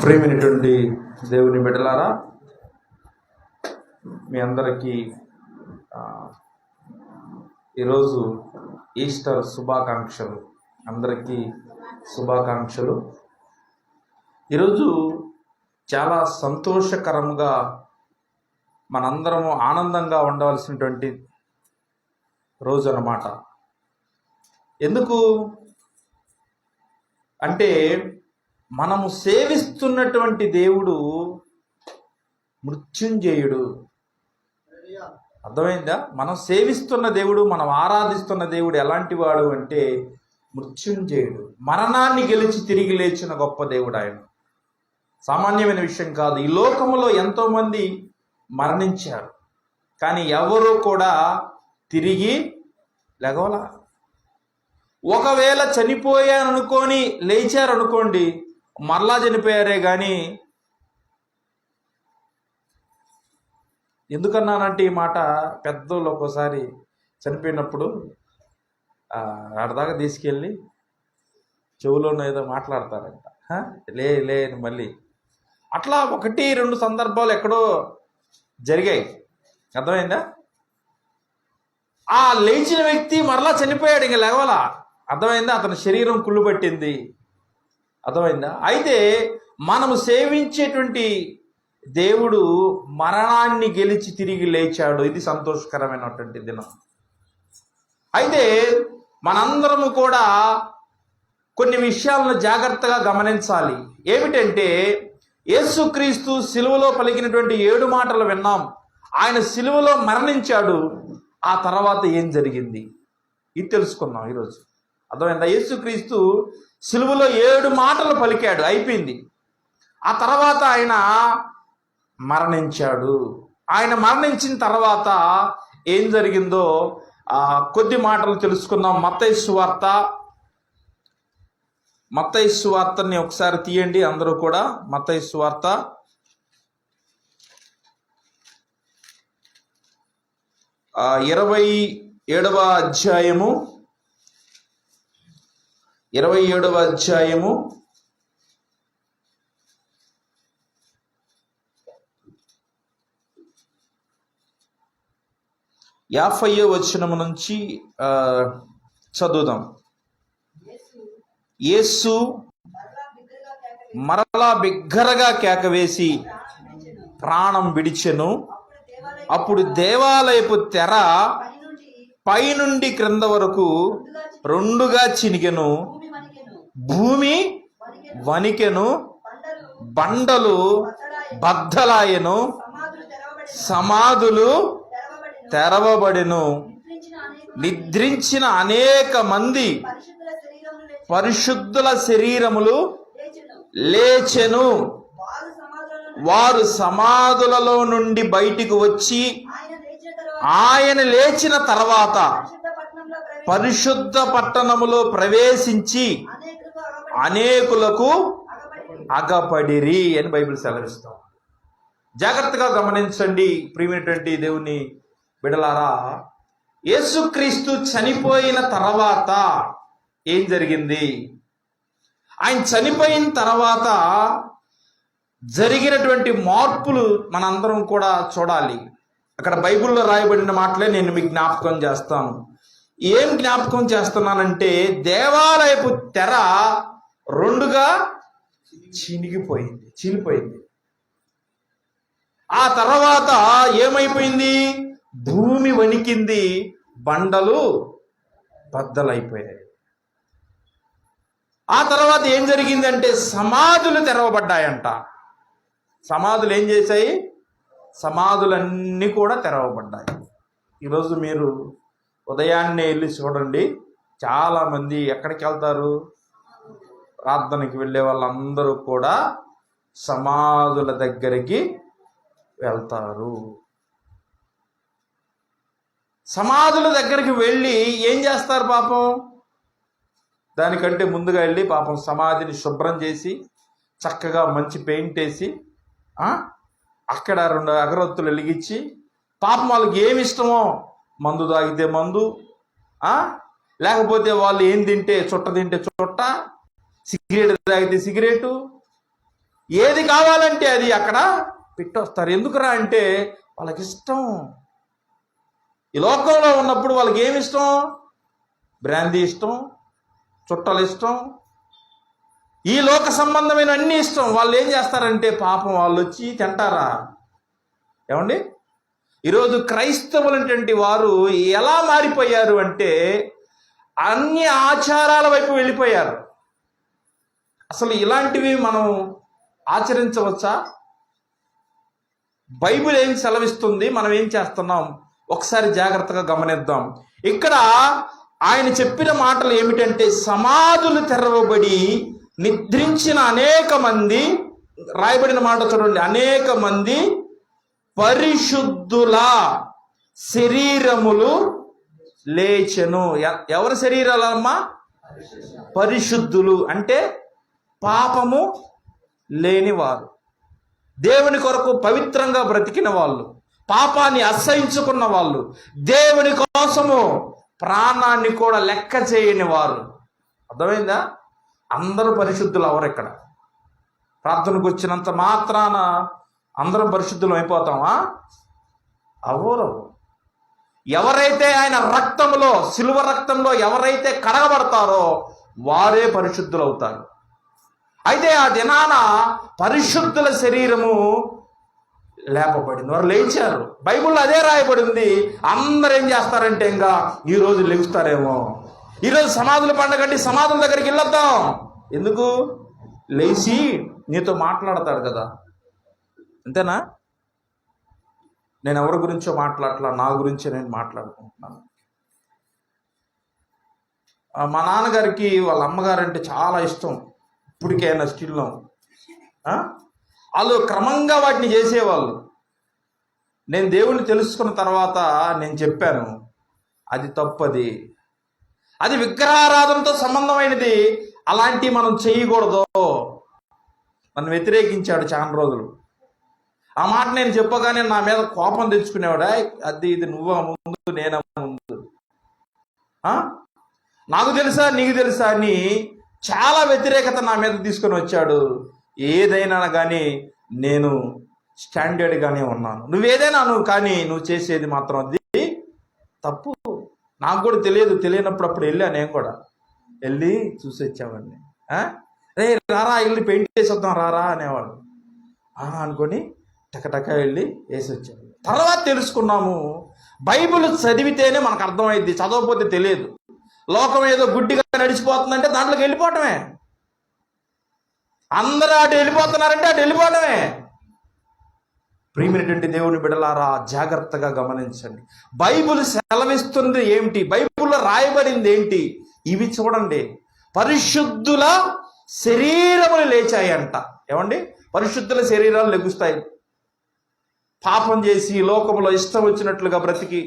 ప్రియమైనటువంటి దేవుని బిడ్డలారా, మీ అందరికీ ఈరోజు ఈస్టర్ శుభాకాంక్షలు. అందరికీ శుభాకాంక్షలు. ఈరోజు చాలా సంతోషకరంగా మనందరము ఆనందంగా ఉండవలసినటువంటి రోజు అన్నమాట. ఎందుకు అంటే మనము సేవిస్తున్నటువంటి దేవుడు మృత్యుంజయుడు. అర్థమైందా? మనం సేవిస్తున్న దేవుడు, మనం ఆరాధిస్తున్న దేవుడు ఎలాంటి వాడు అంటే మృత్యుంజయుడు. మరణాన్ని గెలిచి తిరిగి లేచిన గొప్ప దేవుడు ఆయన. సామాన్యమైన విషయం కాదు. ఈ లోకములో ఎంతోమంది మరణించారు, కానీ ఎవరు కూడా తిరిగి లెగవలా. ఒకవేళ చనిపోయారనుకొని లేచారనుకోండి, మరలా చనిపోయారే. కానీ ఎందుకన్నానంటే ఈ మాట, పెద్దోళ్ళు ఒక్కోసారి చనిపోయినప్పుడు ఆడదాకా తీసుకెళ్ళి చెవులోనో ఏదో మాట్లాడతారంట. లే మళ్ళీ అట్లా 1-2 సందర్భాలు ఎక్కడో జరిగాయి. అర్థమైందా? ఆ లేచిన వ్యక్తి మరలా చనిపోయాడు, ఇంక లేవలా. అర్థమైందా? అతని శరీరం కుళ్ళు పట్టింది. అర్థమైందా? అయితే మనము సేవించేటువంటి దేవుడు మరణాన్ని గెలిచి తిరిగి లేచాడు. ఇది సంతోషకరమైనటువంటి దినం. అయితే మనందరము కూడా కొన్ని విషయాలను జాగ్రత్తగా గమనించాలి. ఏమిటంటే, యేసుక్రీస్తు సిలువలో పలికినటువంటి 7 మాటలు విన్నాం. ఆయన సిలువలో మరణించాడు. ఆ తర్వాత ఏం జరిగింది ఇది తెలుసుకుందాం ఈరోజు. అర్థమైందా? యేసుక్రీస్తు సిలువలో 7 మాటలు పలికాడు, అయిపోయింది. ఆ తర్వాత ఆయన మరణించాడు. ఆయన మరణించిన తర్వాత ఏం జరిగిందో కొద్ది మాటలు తెలుసుకుందాం. మత్తయి సువార్తని ఒకసారి తీయండి అందరూ కూడా. మత్తయి సువార్త 27వ అధ్యాయము 27వ అధ్యాయము 50వ వచనము నుంచి చదువుదాం. యేసు మరలా బిగ్గరగా కేకవేసి ప్రాణం విడిచెను. అప్పుడు దేవాలయపు తెర పైనుండి క్రింద వరకు 2గా చినిగెను. భూమి వణికెను, బండలు బద్దలాయెను, సమాధులు తెరవబడెను. నిద్రించిన అనేక మంది పరిశుద్ధుల శరీరములు లేచెను. వారు సమాధులలో నుండి బయటికి వచ్చి ఆయన లేచిన తర్వాత పరిశుద్ధ పట్టణములో ప్రవేశించి అనేకులకు అగపడిరి అని బైబిల్ సెలవిస్తాం. జాగ్రత్తగా గమనించండి ప్రియమైనటువంటి దేవుని బిడలారా. యేసుక్రీస్తు చనిపోయిన తర్వాత ఏం జరిగింది? ఆయన చనిపోయిన తర్వాత జరిగినటువంటి మార్పులు మనందరం కూడా చూడాలి. అక్కడ బైబిల్లో రాయబడిన మాటలే నేను మీకు జ్ఞాపకం చేస్తాను. ఏం జ్ఞాపకం చేస్తున్నానంటే, దేవాలయపు తెర 2గా చీలిపోయింది. ఆ తర్వాత ఏమైపోయింది? భూమి వణికింది, బండలు బద్దలైపోయాయి. ఆ తర్వాత ఏం జరిగిందంటే, సమాధులు తెరవబడ్డాయంట. సమాధులు ఏం చేశాయి? సమాధులన్నీ కూడా తెరవబడ్డాయి. ఈరోజు మీరు ఉదయాన్నే వెళ్ళి చూడండి, చాలామంది ఎక్కడికి వెళ్తారు? ప్రార్థనకి వెళ్ళే వాళ్ళందరూ కూడా సమాధుల దగ్గరికి వెళ్తారు. సమాధుల దగ్గరికి వెళ్ళి ఏం చేస్తారు పాపం? దానికంటే ముందుగా వెళ్ళి పాపం సమాధిని శుభ్రం చేసి చక్కగా మంచి పెయింట్ వేసి అక్కడ 2 అగరొత్తులు వెలిగించి, పాపం వాళ్ళకి ఏమి ఇష్టమో, మందు తాగితే మందు, లేకపోతే వాళ్ళు ఏం తింటే చుట్ట, సిగరెట్ తాగితే సిగరెటు, ఏది కావాలంటే అది అక్కడ పెట్టొస్తారు. ఎందుకురా అంటే వాళ్ళకి ఇష్టం. ఈ లోకంలో ఉన్నప్పుడు వాళ్ళకి ఏమి ఇష్టం? బ్రాందీ ఇష్టం, చుట్టలు ఇష్టం, ఈ లోక సంబంధమైన అన్ని ఇష్టం. వాళ్ళు ఏం చేస్తారంటే పాపం వాళ్ళు వచ్చి తింటారా? ఏమండి, ఈరోజు క్రైస్తవులైనటువంటి వారు ఎలా మారిపోయారు అంటే అన్ని ఆచారాల వైపు వెళ్ళిపోయారు. అసలు ఇలాంటివి మనం ఆచరించవచ్చా? బైబిల్ ఏం సెలవిస్తుంది, మనం ఏం చేస్తున్నాం ఒకసారి జాగ్రత్తగా గమనిద్దాం. ఇక్కడ ఆయన చెప్పిన మాటలు ఏమిటంటే, సమాధులు తెరవబడి నిద్రించిన అనేక మంది, రాయబడిన మాట చూడండి, అనేక మంది పరిశుద్ధుల శరీరములు లేచెను. ఎవరి శరీరాలమ్మా? పరిశుద్ధులు అంటే పాపము లేనివారు, దేవుని కొరకు పవిత్రంగా బ్రతికిన వాళ్ళు, పాపాన్ని అసహించుకున్న వాళ్ళు, దేవుని కోసము ప్రాణాన్ని కూడా లెక్క చేయని వారు. అర్థమైందా? అందరూ పరిశుద్ధులు అవరు. ఇక్కడ ప్రార్థనకు వచ్చినంత మాత్రాన అందరం పరిశుద్ధులు అయిపోతామా? అవరు. ఎవరైతే ఆయన రక్తంలో, సిలువ రక్తంలో ఎవరైతే కడగబడతారో వారే పరిశుద్ధులు అవుతారు. అయితే ఆ దినాన పరిశుద్ధుల శరీరము లేపబడింది, వారు లేచారు. బైబిల్లో అదే రాయబడింది. అందరు ఏం చేస్తారంటే ఇంకా ఈరోజు లెగుస్తారేమో, ఈరోజు సమాధుల పండుగ అంటే సమాధుల దగ్గరికి వెళ్ళొద్దాం. ఎందుకు? లేచి నీతో మాట్లాడతాడు కదా. అంతేనా? నేను ఎవరి గురించో మాట్లాడట్లా, నా గురించే నేను మాట్లాడుకుంటున్నాను. మా నాన్నగారికి వాళ్ళ అమ్మగారంటే చాలా ఇష్టం, ఇప్పటికైనా స్టిల్లో. వాళ్ళు క్రమంగా వాటిని చేసేవాళ్ళు. నేను దేవుణ్ణి తెలుసుకున్న తర్వాత నేను చెప్పాను, అది తప్పది, అది విగ్రహారాధనతో సంబంధమైనది, అలాంటివి మనం చేయకూడదు. నన్ను వ్యతిరేకించాడు చాలా రోజులు. ఆ మాట నేను చెప్పగానే నా మీద కోపం తెచ్చుకునేవాడా, అది ఇది నువ్వు ముందు నేనే ముందు, నాకు తెలుసా నీకు తెలుసా అని చాలా వ్యతిరేకత నా మీద తీసుకొని వచ్చాడు. ఏదైనా కానీ నేను స్టాండర్డ్గానే ఉన్నాను. నువ్వేదైనా నువ్వు కానీ నువ్వు చేసేది మాత్రం అది తప్పు. నాకు కూడా తెలియనప్పుడు అప్పుడు వెళ్ళా, నేను కూడా వెళ్ళి చూసి వచ్చామండి. రే రారా వెళ్ళి పెయింట్ వేసి వద్దాం రారా అనేవాడు. అనుకొని టకటక వెళ్ళి వేసి వచ్చాము. తర్వాత తెలుసుకున్నాము, బైబిల్ చదివితేనే మనకు అర్థమైంది, చదవకపోతే తెలియదు. లోకం ఏదో గుడ్డిగా నడిచిపోతుందంటే దాంట్లోకి వెళ్ళిపోవటమే. అందరూ అటు వెళ్ళిపోతున్నారంటే అటు వెళ్ళిపోవడమే. ప్రియమైనటువంటి దేవుని బిడ్డలారా, జాగ్రత్తగా గమనించండి. బైబిల్ సెలవిస్తుంది ఏమిటి, బైబిల్లో రాయబడింది ఏంటి, ఇవి చూడండి. పరిశుద్ధుల శరీరములు లేచాయంట. ఏమండి? పరిశుద్ధుల శరీరాలు లెగుస్తాయి. పాపం చేసి లోకంలో ఇష్టం వచ్చినట్లుగా బ్రతికి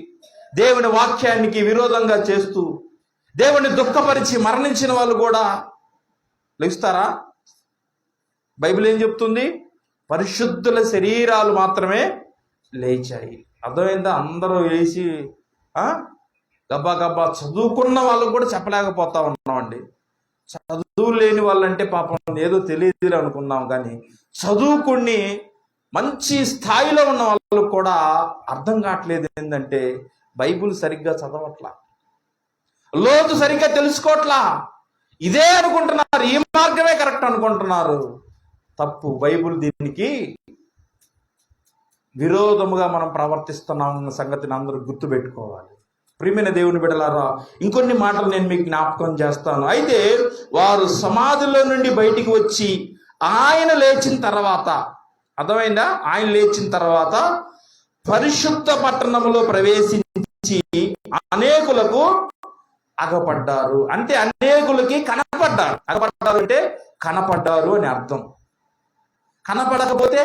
దేవుని వాక్యానికి విరోధంగా చేస్తూ దేవుని దుఃఖపరిచి మరణించిన వాళ్ళు కూడా లెగుస్తారా? బైబిల్ ఏం చెప్తుంది? పరిశుద్ధుల శరీరాలు మాత్రమే లేచాయి. అర్థమైందా? అందరూ వేసి గబ్బా గబ్బా చదువుకున్న వాళ్ళకు కూడా చెప్పలేకపోతా ఉన్నామండి. చదువు లేని వాళ్ళంటే పాపం ఏదో తెలియదు అనుకున్నాం, కానీ చదువుకుని మంచి స్థాయిలో ఉన్న వాళ్ళకు కూడా అర్థం కావట్లేదు. ఏంటంటే బైబిల్ సరిగ్గా చదవట్లా, లోతు సరిగ్గా తెలుసుకోవట్లా. ఇదే అనుకుంటున్నారు, ఈ మార్గమే కరెక్ట్ అనుకుంటున్నారు. తప్పు. బైబిల్ దీనికి విరోధముగా మనం ప్రవర్తిస్తున్నాం అన్న సంగతిని అందరూ గుర్తుపెట్టుకోవాలి. ప్రియమైన దేవుని బిడ్డలారా, ఇంకొన్ని మాటలు నేను మీకు జ్ఞాపకం చేస్తాను. అయితే వారు సమాధిలో నుండి బయటికి వచ్చి ఆయన లేచిన తర్వాత, అర్థమైందా? ఆయన లేచిన తర్వాత పరిశుద్ధ పట్టణంలో ప్రవేశించి అనేకులకు అగపడ్డారు. అంటే అనేకులకి కనపడ్డారు. అగపడ్డారు అంటే కనపడ్డారు అని అర్థం. కనపడకపోతే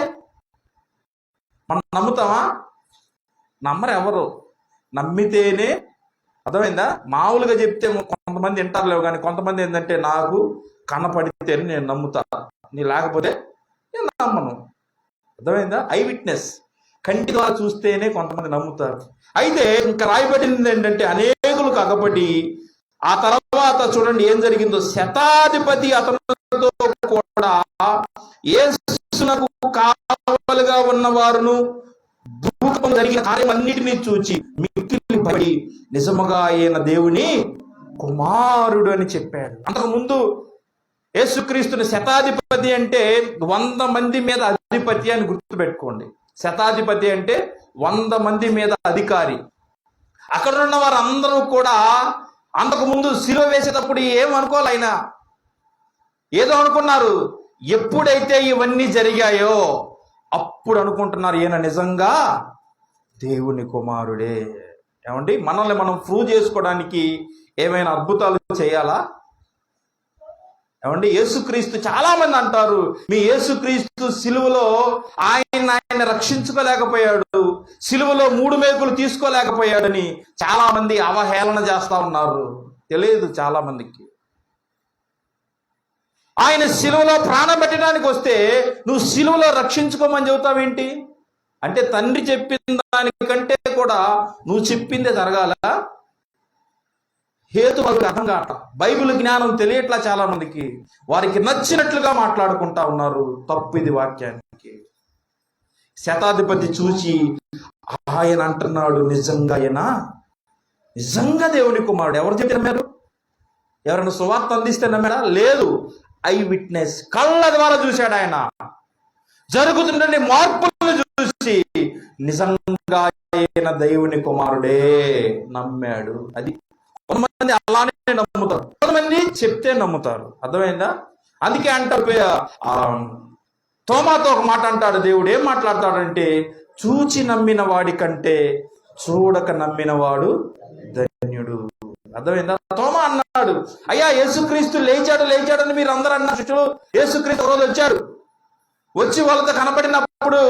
మనం నమ్ముతామా? నమ్మరు ఎవరు. నమ్మితేనే, అర్థమైందా? మామూలుగా చెప్తే కొంతమంది వింటారులేవు, కానీ కొంతమంది ఏంటంటే నాకు కనపడితేనే నేను నమ్ముతా, నీ లేకపోతే నేను నమ్మను. అర్థమైందా? ఐ విట్నెస్, కంటి ద్వారా చూస్తేనే కొంతమంది నమ్ముతారు. అయితే ఇంకా రాయబడింది ఏంటంటే అనేకులకు అగపడి, ఆ తర్వాత చూడండి ఏం జరిగిందో. శతాధిపతి అతనితో కూడా యేసు కావలుగా ఉన్నవారును భూకంపం జరిగిన కార్యమన్నిటినీ చూచి మిక్కిలి భయపడి నిజముగా ఆయన దేవుని కుమారుడు అని చెప్పాడు. అంతకుముందు యేసుక్రీస్తుని శతాధిపతి అంటే 100 మంది మీద అధిపతి అని గుర్తుపెట్టుకోండి. శతాధిపతి అంటే 100 మంది మీద అధికారి. అక్కడ ఉన్న వారందరూ కూడా అంతకుముందు శిలువ వేసేటప్పుడు ఏమనుకోవాలి, ఆయన ఏదో అనుకున్నారు. ఎప్పుడైతే ఇవన్నీ జరిగాయో అప్పుడు అనుకుంటున్నారు ఈయన నిజంగా దేవుని కుమారుడే. ఏమండి, మనల్ని మనం ప్రూవ్ చేసుకోవడానికి ఏమైనా అద్భుతాలు చేయాలా? ఏమండి, యేసుక్రీస్తు, చాలా మంది అంటారు మీ యేసుక్రీస్తు సిలువలో ఆయన రక్షించుకోలేకపోయాడు, సిలువలో 3 మేకులు తీసుకోలేకపోయాడని చాలా మంది అవహేళన చేస్తా ఉన్నారు. తెలియదు చాలా మందికి. ఆయన సిలువలో ప్రాణం పెట్టడానికి వస్తే నువ్వు సిలువలో రక్షించుకోమని చెబుతావేంటి? అంటే తండ్రి చెప్పిన దానికంటే కూడా నువ్వు చెప్పిందే జరగాల. హేతు వాళ్ళకి అర్థం కాట, బైబిల్ జ్ఞానం తెలియట్లా చాలా మందికి. వారికి నచ్చినట్లుగా మాట్లాడుకుంటా ఉన్నారు. తప్పు ఇది వాక్యానికి. శతాధిపతి చూచి ఆయన అంటున్నాడు నిజంగా ఆయన నిజంగా దేవుని కుమారుడు. ఎవరు చెప్తే నమ్మారు? ఎవరైనా సువార్త అందిస్తే నమ్మాడా? లేదు. ఐ విట్నెస్, కళ్ళ ద్వారా చూశాడు. ఆయన జరుగుతున్న మార్పులను చూసి నిజంగా ఆయన దేవుని కుమారుడే నమ్మాడు. అది కొంతమంది అలానే నమ్ముతారు, కొంతమంది చెప్తే నమ్ముతారు. అర్థమైందా? అందుకే అంటారు, తోమాతో ఒక మాట అంటాడు దేవుడు. ఏం మాట్లాడతాడంటే, చూచి నమ్మిన వాడి కంటే చూడక నమ్మిన వాడు ధన్యుడు. అర్థమైందా? తోమా అన్నాడు, అయ్యా యేసుక్రీస్తు లేచాడని మీరు అందరూ అన్న శిష్యులు. యేసుక్రీస్తు రోజు వచ్చి వాళ్ళతో కనపడినప్పుడు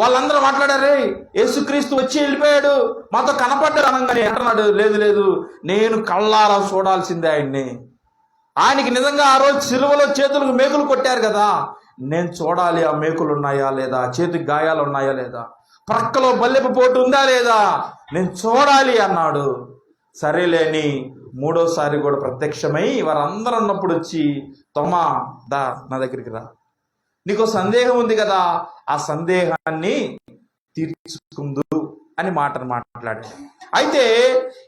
వాళ్ళందరూ మాట్లాడారే, యేసుక్రీస్తు వచ్చి వెళ్ళిపోయాడు, మాతో కనపడ్డాడు అనగానే అంటున్నాడు, లేదు నేను కళ్ళారా చూడాల్సిందే ఆయన్ని. ఆయనకి నిజంగా ఆ రోజు సిలువలో చేతులకు మేకులు కొట్టారు కదా, నేను చూడాలి ఆ మేకులు ఉన్నాయా లేదా, చేతికి గాయాలు ఉన్నాయా లేదా, ప్రక్కలో బల్లెపు పోటు ఉందా లేదా, నేను చూడాలి అన్నాడు. సరేలేని 3వసారి కూడా ప్రత్యక్షమై వారందరూ అన్నప్పుడు వచ్చి, తోమా దా నా దగ్గరికి రా, నీకు సందేహం ఉంది కదా, ఆ సందేహాన్ని తీర్చుకుందు అని మాట్లాడాడు. అయితే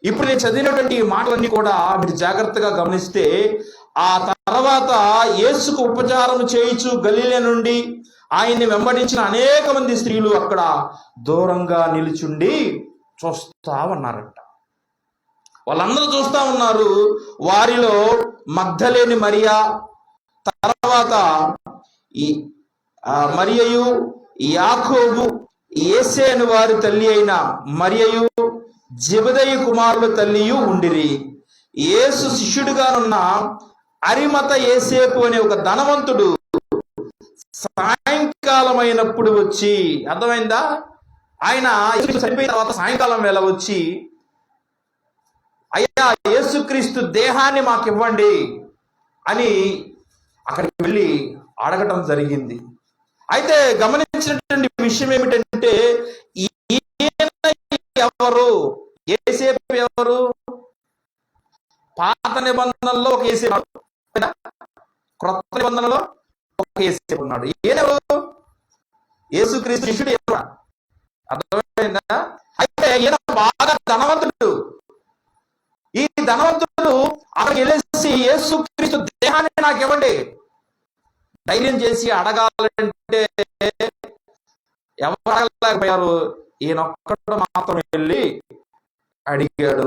ఇప్పుడు నేను చదివినటువంటి ఈ మాటలన్నీ కూడా మీరు జాగ్రత్తగా గమనిస్తే, ఆ తర్వాత యేసుకు ఉపచారం చేయించు గలిలే నుండి ఆయన్ని వెంబడించిన అనేక మంది స్త్రీలు అక్కడ దూరంగా నిలుచుండి చూస్తా ఉన్నారంట. వాళ్ళందరూ చూస్తా ఉన్నారు. వారిలో మగ్దలేని మరియా, తర్వాత ఈ మరియయు, యాకోబు, యేసే అని వారి తల్లి అయిన మరియయు, జెబెదయి కుమారుల తల్లియు ఉండిరి. యేసు శిష్యుడిగానున్న అరిమత యేసేపు అనే ఒక ధనవంతుడు సాయంకాలం అయినప్పుడు వచ్చి, అర్థమైందా, ఆయన చనిపోయిన తర్వాత సాయంకాలం వేళ వచ్చి, అయ్యా యేసుక్రీస్తు దేహాన్ని మాకు ఇవ్వండి అని అక్కడికి వెళ్ళి అడగటం జరిగింది. అయితే గమనించినటువంటి విషయం ఏమిటంటే, ఎవరు యేసేపు ఎవరు? పాత నిబంధనలో ఒక యేసేపు, క్రొత్త నిబంధనలో ఒక యేసేపు ఉన్నాడు. ఈయనెవరు? యేసుక్రీస్తు శిష్యుడు ఎవరు? అర్థమైందా? అయితే ఈయన బాగా ధనవంతుడు. ఈ ధనవంతుడు అక్కడికి వెళ్ళేసి యేసుక్రీస్తు దేహాన్ని నాకు ఇవ్వండి ధైర్యం చేసి అడగాలంటే ఎవరు అడగలేకపోయారు. ఈయనొక్కడు మాత్రం వెళ్ళి అడిగాడు.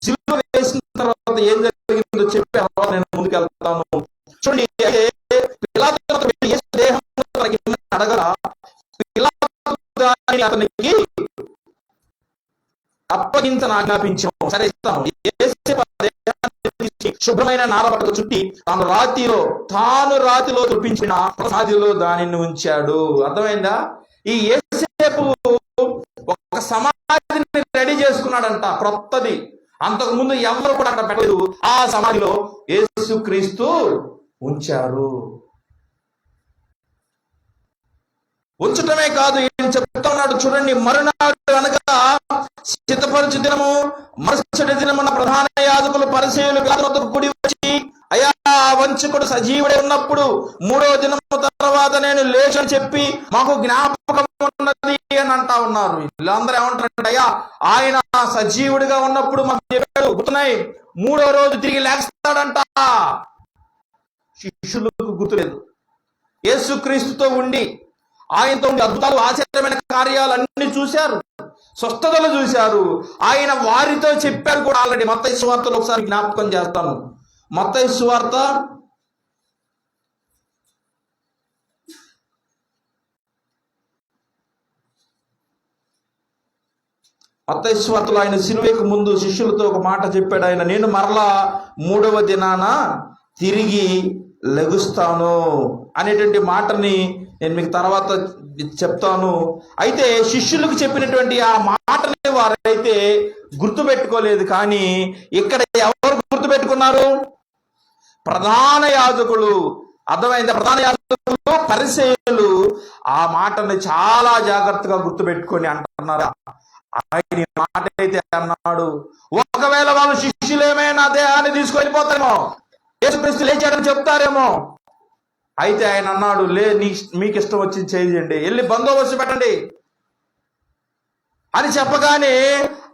సిలువ వేసిన తర్వాత ఏం జరిగిందో చెప్పి నేను ముందుకు వెళ్తాను. చూడండి, అడగరా, అతనికి అప్పగించని ఆజ్ఞాపించాము. సరే ఇస్తాము. శుభ్రమైన నారబట్టలు చుట్టి తాను రాతిలో చూపించిన సమాధిలో దానిని ఉంచాడు. అర్థమైందా? ఈ యేసేపు ఒక సమాధిని రెడీ చేసుకున్నాడంట, క్రొత్తది. అంతకు ముందు ఎవరు కూడా అక్కడ పెట్టలేదు. ఆ సమాధిలో యేసుక్రీస్తు ఉంచారు. ఉంచటమే కాదు, ఏం చెప్తా ఉన్నాడు చూడండి. మరునాడు అనగా సిద్ధపరచు దినము, మరుసటి దినమున ప్రధాన యాజకులు పరిసయ్యులు కూడి వచ్చి, అయ్యా వంచకుడు సజీవుడే ఉన్నప్పుడు 3వ దినము తర్వాత నేను లేచని చెప్పి మాకు జ్ఞాపకం ఉన్నది అని అంటా ఉన్నారు. వీళ్ళందరూ ఏమంటారంటే, అయ్యా ఆయన సజీవుడిగా ఉన్నప్పుడు మాకు చెప్పాడు, గుర్తున్నాయి, 3వ రోజు తిరిగి లేస్తాడంట. శిష్యులకు గుర్తులేదు. యేసుక్రీస్తుతో ఉండి ఆయనతో ఉండి అద్భుతాలు, ఆశ్చర్యమైన కార్యాలు అన్ని చూశారు, స్వస్థతలు చూశారు. ఆయన వారితో చెప్పారు కూడా ఆల్రెడీ. మత్తయి సువార్తలో ఒకసారి జ్ఞాపకం చేస్తాను. మత్తయి సువార్త 'మత్తయి' ఆయన సిలువకు ముందు శిష్యులతో ఒక మాట చెప్పాడు. ఆయన, నేను మరలా 3వ దినాన తిరిగి లెగుస్తాను అనేటువంటి మాటని నేను మీకు తర్వాత చెప్తాను. అయితే శిష్యులకు చెప్పినటువంటి ఆ మాటని వారైతే గుర్తుపెట్టుకోలేదు. కానీ ఇక్కడ ఎవరు గుర్తుపెట్టుకున్నారు? ప్రధాన యాజకులు. అర్థమైంది? ప్రధాన యాజకులు, పరిసయ్యులు ఆ మాటని చాలా జాగ్రత్తగా గుర్తుపెట్టుకొని అంటున్నారు. ఆయన మాట అయితే అన్నాడు, ఒకవేళ వాళ్ళు శిష్యులేమైనా దేహాన్ని తీసుకెళ్ళిపోతారేమో, యేసుక్రీస్తు లేచాడని చెప్తారేమో. అయితే ఆయన అన్నాడు, మీకు ఇష్టం వచ్చింది చేయండి, వెళ్ళి బందోబస్తు పెట్టండి అని చెప్పగానే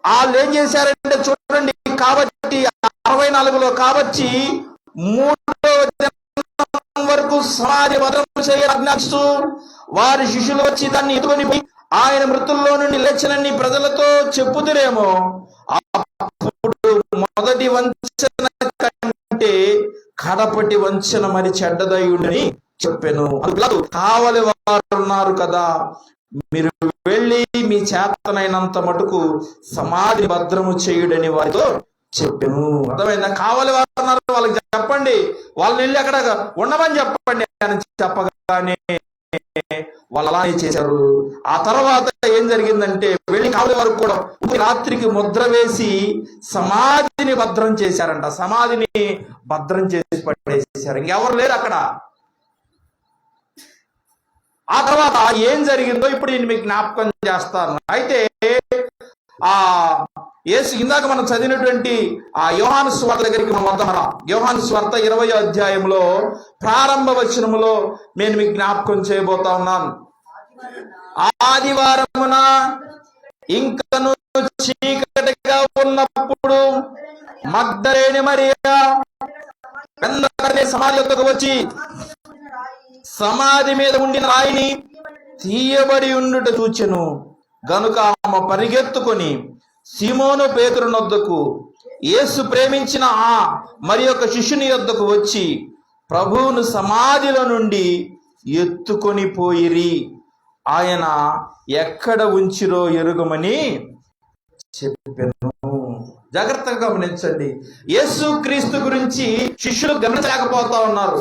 వాళ్ళు ఏం చేశారంటే చూడండి, కాబట్టి 64లో కాబట్టి 3వ దినం వరకు సమాధి భద్రం చేయాలని ఆజ్ఞాపిస్తూ వారి శిష్యులు వచ్చి దాన్ని ఎత్తుకొని ఆయన మృతుల్లో నుండి లేచనని ప్రజలతో చెప్పుదురేమో. అప్పుడు మొదటి వంచన కంటే కడపటి వంచన మరి చెడ్డదయుడని చెప్పాను. కావలి వారు ఉన్నారు కదా, మీరు వెళ్ళి మీ చేతనైనంత మటుకు సమాధి భద్రము చేయుడని వారితో చెప్పాను. అర్థమైందా? కావలి వారు ఉన్నారు, వాళ్ళకి చెప్పండి, వాళ్ళని వెళ్ళి అక్కడ ఉండమని చెప్పండి అని చెప్పగానే వాళ్ళు అలానే చేశారు. ఆ తర్వాత ఏం జరిగిందంటే, వెళ్ళి కావలి వారు కూడా రాత్రికి ముద్ర వేసి సమాధిని భద్రం చేశారంట. సమాధిని భద్రం చేసి పడేసారు, ఇంకెవరు లేరు అక్కడ. ఆ తర్వాత ఏం జరిగిందో ఇప్పుడు నేను మీకు జ్ఞాపకం చేస్తాను. అయితే ఆ యేసు ఇందాక మనం చదివినటువంటి ఆ యోహాను సువార్త దగ్గరికి మనం వద్దాం. యోహాను సువార్త 20వ అధ్యాయంలో ప్రారంభ వచనములో నేను మీకు జ్ఞాపకం చేయబోతా ఉన్నాను. ఆదివారమున ఇంకను చీకటిగా ఉన్నప్పుడు మగ్దలేని మరియా సమాధి వద్దకు వచ్చి సమాధి మీద ఉండిన రాయిని తీయబడి ఉండుట చూచెను. గనుక ఆమె పరిగెత్తుకొని సీమోను పేతురు నొద్దకు, యేసు ప్రేమించిన ఆ మరి ఒక శిష్యుని యొద్దకు వచ్చి ప్రభువును సమాధిలో నుండి ఎత్తుకొని పోయిరి, ఆయన ఎక్కడ ఉంచిరో ఎరుగమని చెప్పాను. జాగ్రత్తగా గమనించండి. యేసు క్రీస్తు గురించి శిష్యులు గమనించలేకపోతా ఉన్నారు.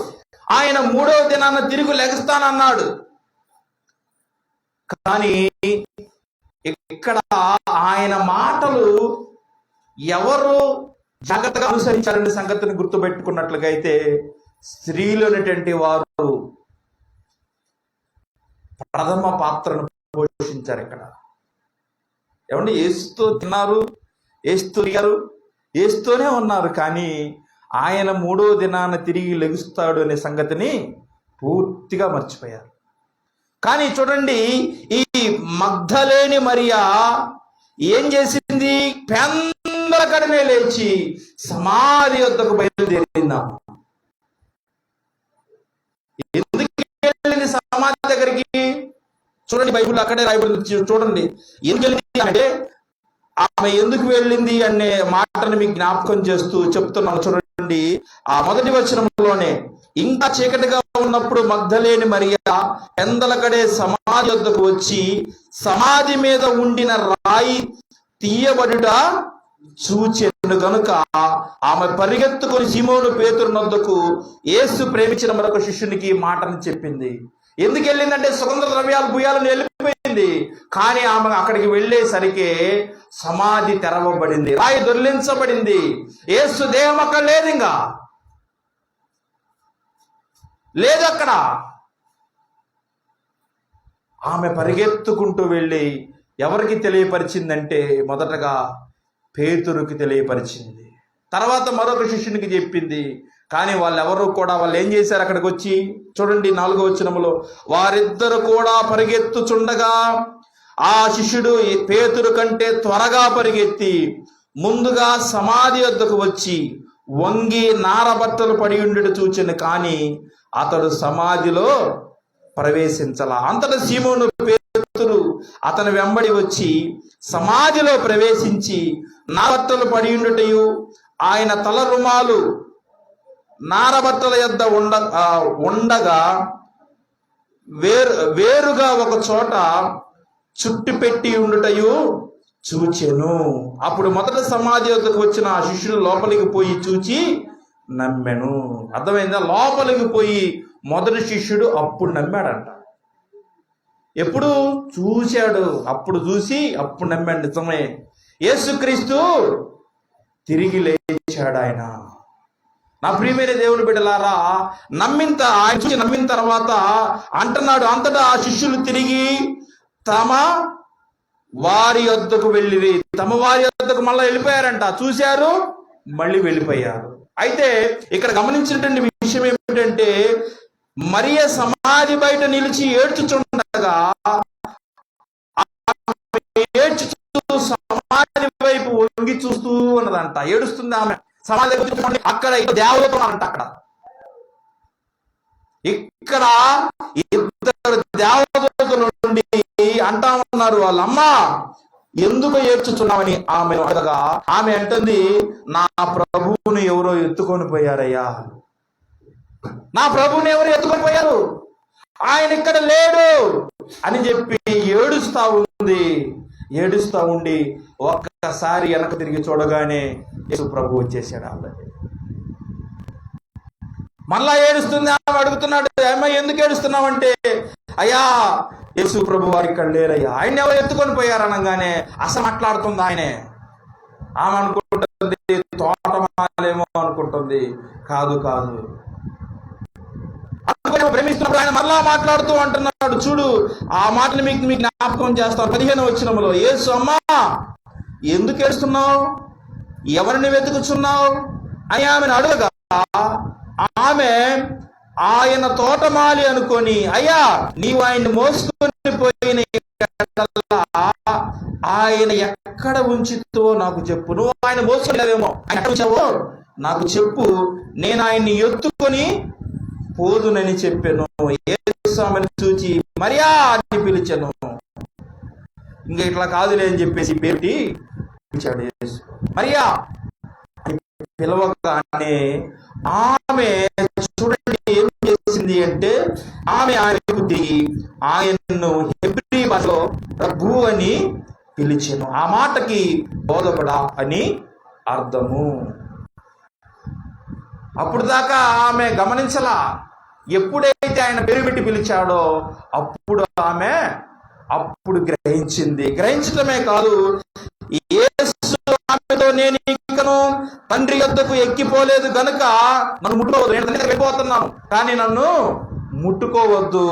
ఆయన 3వ దినాన తిరిగి లెగుస్తానన్నాడు. కానీ ఇక్కడ ఆయన మాటలు ఎవరు జాగ్రత్తగా అనుసరించారనే సంగతిని గుర్తుపెట్టుకున్నట్లుగా అయితే స్త్రీలు అనేటువంటి వారు ప్రథమ పాత్రను పోషించారు. ఇక్కడ ఏమంటే యేసుతో తిన్నారు, యేసుతో తిరిగారు, యేసుతోనే ఉన్నారు. కానీ ఆయన 3వ దినాన తిరిగి లెగుస్తాడు అనే సంగతిని పూర్తిగా మర్చిపోయారు. కానీ చూడండి, ఈ మగ్దలేని మరియా ఏం చేసింది? పెందలకడనే లేచి సమాధి వద్దకు బయలుదేరిందా. ఎందుకు వెళ్ళింది సమాధి దగ్గరికి? చూడండి, బైబిల్ అక్కడే రాయబడింది. చూడండి ఎందుకు వెళ్ళింది అంటే, ఆమె ఎందుకు వెళ్ళింది అనే మాటను మీకు జ్ఞాపకం చేస్తూ చెప్తున్నాను. చూడండి, ఆ మొదటి వచనంలోనే, ఇంకా చీకటిగా ఉన్నప్పుడు మగ్దలేని మరియా పెందలకడే సమాధి వద్దకు వచ్చి సమాధి మీద ఉండిన రాయి తీయబడుట చూచెను. గనుక ఆమె పరిగెత్తుకొని సీమోను పేతురు నొద్దకు, యేసు ప్రేమించిన మరొక శిష్యునికి మాటను చెప్పింది. ఎందుకు వెళ్ళిందంటే సుగంధ ద్రవ్యాలు భూయాలను వెళ్ళిపోయింది. కానీ ఆమె అక్కడికి వెళ్ళేసరికి సమాధి తెరవబడింది, రాయి దొర్లించబడింది. యేసు దేహం అక్కడ లేదు, ఇంకా లేదు అక్కడ. ఆమె పరిగెత్తుకుంటూ వెళ్ళి ఎవరికి తెలియపరిచిందంటే, మొదటగా పేతురుకి తెలియపరిచింది, తర్వాత మరొక శిష్యునికి చెప్పింది, కానీ వాళ్ళు ఏం చేశారు? అక్కడికి వచ్చి చూడండి 4వ వచనములో, వారిద్దరు కూడా పరిగెత్తుచుండగా ఆ శిష్యుడు పేతురు కంటే త్వరగా పరిగెత్తి ముందుగా సమాధి వద్దకు వచ్చి వంగి నారబట్టలు పడి ఉండేటి చూచెను, కానీ అతడు సమాధిలో ప్రవేశించలా. అంతటా సీమోను పేతురు అతని వెంబడి వచ్చి సమాధిలో ప్రవేశించి నారబట్టలు పడి ఉండటయు ఆయన తల రుమాలు నారబట్టల యొద్ద ఉండగా వేరుగా ఒక చోట చుట్టి పెట్టి ఉండుటయు చూచెను. అప్పుడు మొదట సమాధి వద్దకు వచ్చిన ఆ శిష్యుడు లోపలికి పోయి చూచి నమ్మెను. అర్థమైందా? లోపలికి పోయి మొదటి శిష్యుడు అప్పుడు నమ్మాడంట. ఎప్పుడు చూశాడు, అప్పుడు చూసి అప్పుడు నమ్మాడు. నిజమే, యేసుక్రీస్తు తిరిగి లేచాడు. ఆయన నా ప్రియమైన దేవుని బిడ్డలారా, ఆయన నమ్మిన తర్వాత అంటున్నాడు, అంతటా ఆ శిష్యులు తిరిగి తమ వారి వద్దకు వెళ్ళిరి. తమ వారి వద్దకు మళ్ళీ వెళ్ళిపోయారంట. చూశారు, మళ్ళీ వెళ్ళిపోయారు. అయితే ఇక్కడ గమనించినటువంటి విషయం ఏమిటంటే, మరియ సమాధి బయట నిలిచి ఏడ్చుచుండగా ఏడ్చుతూ సమాధి వైపు వంగి చూస్తూ ఉన్నదంట. ఏడుస్తుంది ఆమె. సమాధి అక్కడ దేవతలు అంట. ఇక్కడ ఇద్దరు దేవతల నుండి అంటా ఉన్నారు, వాళ్ళమ్మా ఎందుకు ఏడ్చుచున్నామని ఆమె అడగగా ఆమె అంటుంది, నా ప్రభువుని ఎవరో ఎత్తుకొని పోయారయ్యా. నా ప్రభువుని ఎవరు ఎత్తుకొని పోయారు, ఆయన ఇక్కడ లేడు అని చెప్పి ఏడుస్తా ఉండి ఒక్కసారి వెనక తిరిగి చూడగానే యేసు ప్రభు వచ్చేసాడు. ఆల్రెడీ మళ్ళా ఏడుస్తుంది. ఆమె అడుగుతున్నాడు, ఏమో ఎందుకు ఏడుస్తున్నావు అంటే, అయ్యా యేసు ప్రభు వారు ఇక్కడ లేరయ్యా, ఆయన ఎవరు ఎత్తుకొని పోయారనగానే అసలు మాట్లాడుతుంది ఆయనే. ఆమె అనుకుంటుంది తోటమాలేమో అనుకుంటుంది. కాదు ప్రేమిస్తున్నప్పుడు ఆయన మరలా మాట్లాడుతూ అంటున్నాడు. చూడు, ఆ మాటని మీకు జ్ఞాపకం చేస్తాను. 15వ వచనంలో, యేసు అమ్మా ఎందుకు ఏడుస్తున్నావు, ఎవరిని వెతుకుచున్నావు అని ఆమెను అడగగా ఆమె ఆయన తోటమాలి అనుకొని, అయ్యా నీవు ఆయన్ని మోసుకొని పోయిన ఆయన ఎక్కడ ఉంచితో నాకు చెప్పు. నువ్వు ఆయన మోసుకునేవేమో, ఆయన ఎక్కడ ఉంచావో నాకు చెప్పు, నేను ఆయన్ని ఎత్తుకొని పోదునని చెప్పాను. యేసు ఆమెను చూచి మరియా అని పిలిచాను. ఇంకా ఇట్లా కాదులే అని చెప్పేసి పెట్టి పిలిచాడు యేసు. మరియా అని పిలవగానే ఆమె చూడండి ఏం చేసింది అంటే, ఆమె ఆయనకు దిగి ఆయన్ను హెబ్రీ భాషలో ప్రభు అని పిలిచాను. ఆ మాటకి బోధపడా అని అర్థము. అప్పుడు దాకా ఆమె గమనించలా. ఎప్పుడైతే ఆయన పేరు పెట్టి పిలిచాడో అప్పుడు గ్రహించింది. గ్రహించటమే కాదు, యేసు ఆమెతో నేను ఇంకను తండ్రి యొద్దకు ఎక్కిపోలేదు గనుక నన్ను ముట్టుకోవద్దు, నేను తండ్రి వెళ్ళిపోతున్నాను కానీ నన్ను ముట్టుకోవద్దు.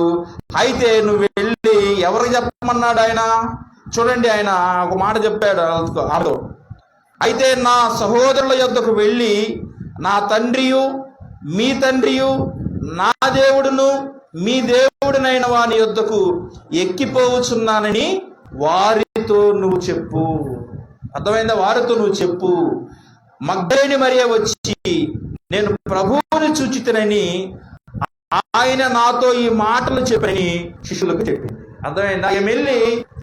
అయితే నువ్వు వెళ్ళి ఎవరికి చెప్పమన్నాడు ఆయన? చూడండి, ఆయన ఒక మాట చెప్పాడు ఆమెతో, అయితే నా సహోదరుల యొద్దకు వెళ్ళి నా తండ్రియు మీ తండ్రియు నా దేవుడును మీ దేవుడినైన వాని యొద్దకు ఎక్కిపోవచ్చున్నానని వారితో నువ్వు చెప్పు. అర్థమైందా? వారితో నువ్వు చెప్పు. మగ్దలేని మరియ వచ్చి నేను ప్రభువుని చూచితనని ఆయన నాతో ఈ మాటలు చెప్పని శిష్యులకు చెప్పింది. అర్థమైందా? ఆమె వెళ్ళి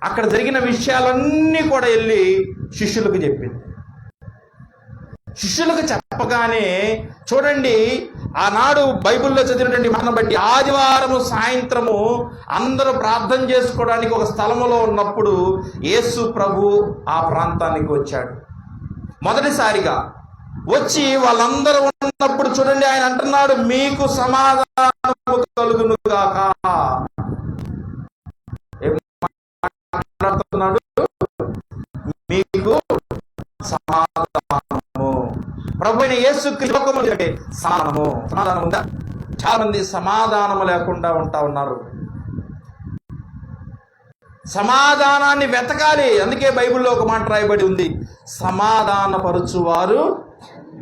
అక్కడ జరిగిన విషయాలన్నీ కూడా వెళ్ళి శిష్యులకు చెప్పింది. శిష్యులకు చెప్పగానే చూడండి, ఆనాడు బైబిల్లో చదివినటువంటి మనం బట్టి ఆదివారము సాయంత్రము అందరూ ప్రార్థన చేసుకోవడానికి ఒక స్థలములో ఉన్నప్పుడు యేసు ప్రభు ఆ ప్రాంతానికి వచ్చాడు. మొదటిసారిగా వచ్చి వాళ్ళందరూ ఉన్నప్పుడు చూడండి, ఆయన అంటున్నాడు, మీకు సమాధానము కలుగును గాక. ఏం మాట్లాడుతున్నాడు? మీకు సమాధానము. ప్రభు అయిన యేసుక్రీస్తు సమాధానం ఉందా? చాలా మంది సమాధానము లేకుండా ఉన్నారు. సమాధానాన్ని వెతకాలి. అందుకే బైబిల్లో ఒక మాట రాయబడి ఉంది, సమాధానపరచువారు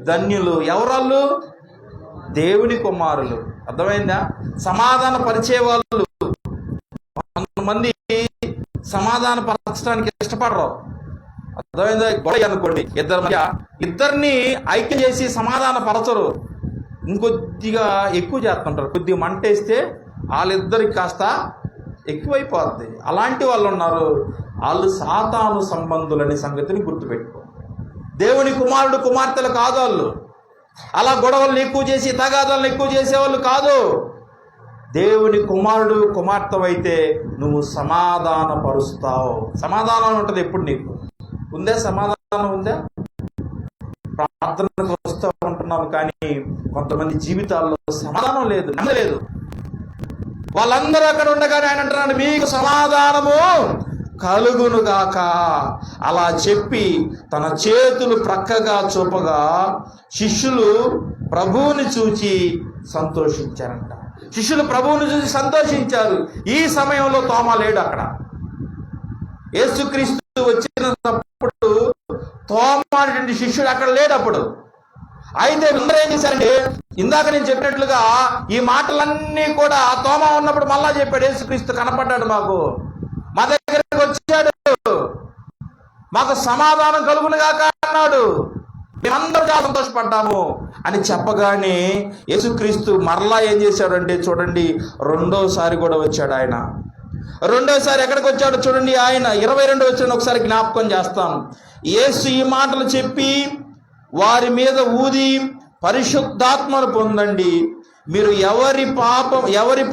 ధన్యులు. ఎవరాళ్ళు? దేవుని కుమారులు. అర్థమైందా? సమాధాన పరిచే వాళ్ళు. కొంతమంది సమాధాన పరచడానికి ఇష్టపడరు. అర్థమైందా? గొడవ అనుకోండి, ఇద్దరిని ఐక్యం చేసి సమాధాన పరచరు, ఇంకొద్దిగా ఎక్కువ చేస్తుంటారు. కొద్దిగా మంటేస్తే వాళ్ళిద్దరికి కాస్త ఎక్కువైపోద్ది. అలాంటి వాళ్ళు ఉన్నారు. వాళ్ళు సాతాను సంబంధులనే సంగతిని గుర్తుపెట్టుకో. దేవుని కుమారుడు కుమార్తెలు కాదు వాళ్ళు. అలా గొడవలను ఎక్కువ చేసి తగాదాలను ఎక్కువ చేసేవాళ్ళు కాదు. దేవుని కుమారుడు కుమార్తెవైతే నువ్వు సమాధాన పరుస్తావు. సమాధానం ఉంటుంది ఎప్పుడు నీకు. ఉందా సమాధానం? ఉందా? ప్రార్థనకు వస్తూ ఉంటున్నాము కానీ కొంతమంది జీవితాల్లో సమాధానం లేదు, నమ్మలేదు. వాళ్ళందరూ అక్కడ ఉండగానే ఆయన అంటున్నాడు, మీకు సమాధానము కలుగునుగాక. అలా చెప్పి తన చేతులు ప్రక్కగా చూపగా శిష్యులు ప్రభువుని చూచి సంతోషించారంట. శిష్యులు ప్రభువుని చూసి సంతోషించారు. ఈ సమయంలో తోమా లేడు అక్కడ. యేసుక్రీస్తు వచ్చినప్పుడు తోమా అనేటువంటి శిష్యుడు అక్కడ లేడు అప్పుడు. అయితే అందరూ ఏం చేశారంటే, ఇందాక నేను చెప్పినట్లుగా ఈ మాటలన్నీ కూడా తోమా ఉన్నప్పుడు మళ్ళా చెప్పాడు. యేసుక్రీస్తు కనపడ్డాడు, మా దగ్గరికి వచ్చాడు, మాకు సమాధానం కలుగునుగాక అన్నాడు, మేమందరూ చాలా సంతోషపడ్డాము అని చెప్పగానే యేసుక్రీస్తు మరలా ఏం చేశాడంటే చూడండి, రెండోసారి కూడా వచ్చాడు ఆయన. రెండోసారి ఎక్కడికి వచ్చాడు చూడండి, ఆయన 22 వచ్చిన ఒకసారి జ్ఞాపకం చేస్తాం. యేసు ఈ మాటలు చెప్పి వారి మీద ఊది, పరిశుద్ధాత్మను పొందండి, మీరు ఎవరి